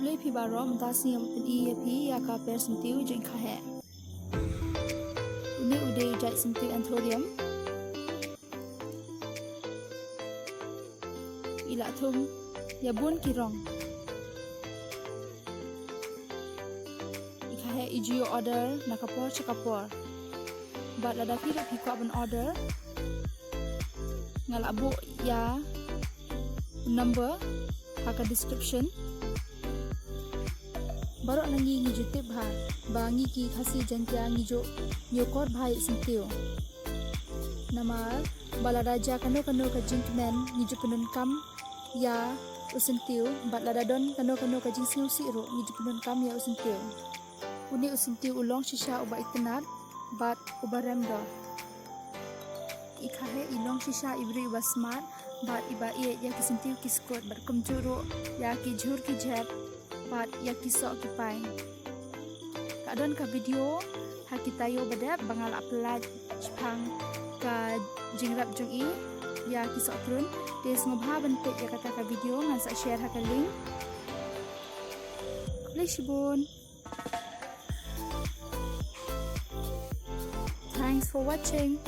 Play pi baro mentasi yang pedi pi ya ka per sentiu jeng kahe. Uni ude jai sentiu anthodium. Ila thum ya bun kirong. Ikahe ijiyo order nakapor cakapor. Bat lada pi pi ko ban order. Ngalabu ya number haka description. Baru nangi ngijo tip ha bangi ki khasi jantia ngijo nyokor bhai sentiu. Namar baladaja kano ka jinkmen ngijo penun kam ya usentiu bat ladadon kano ka jing siu ro ngijo penun kam ya usentiu. Uni usentiu ulong shisha uba itinat bat uba remdo. Ikahe ilong shisha ibri uba smart bat iba ie ya kisentiu kiskot bat kumjuro ya ki jhur ki jep bat ya kisok kipai. Kadon ka video ha kitayo badap bangal upload chpang ka jingrap jong i ya kisok trun des ngobha bentuk ya kata ka video ngan sa share ha ka link. Lishibun. Thanks for watching.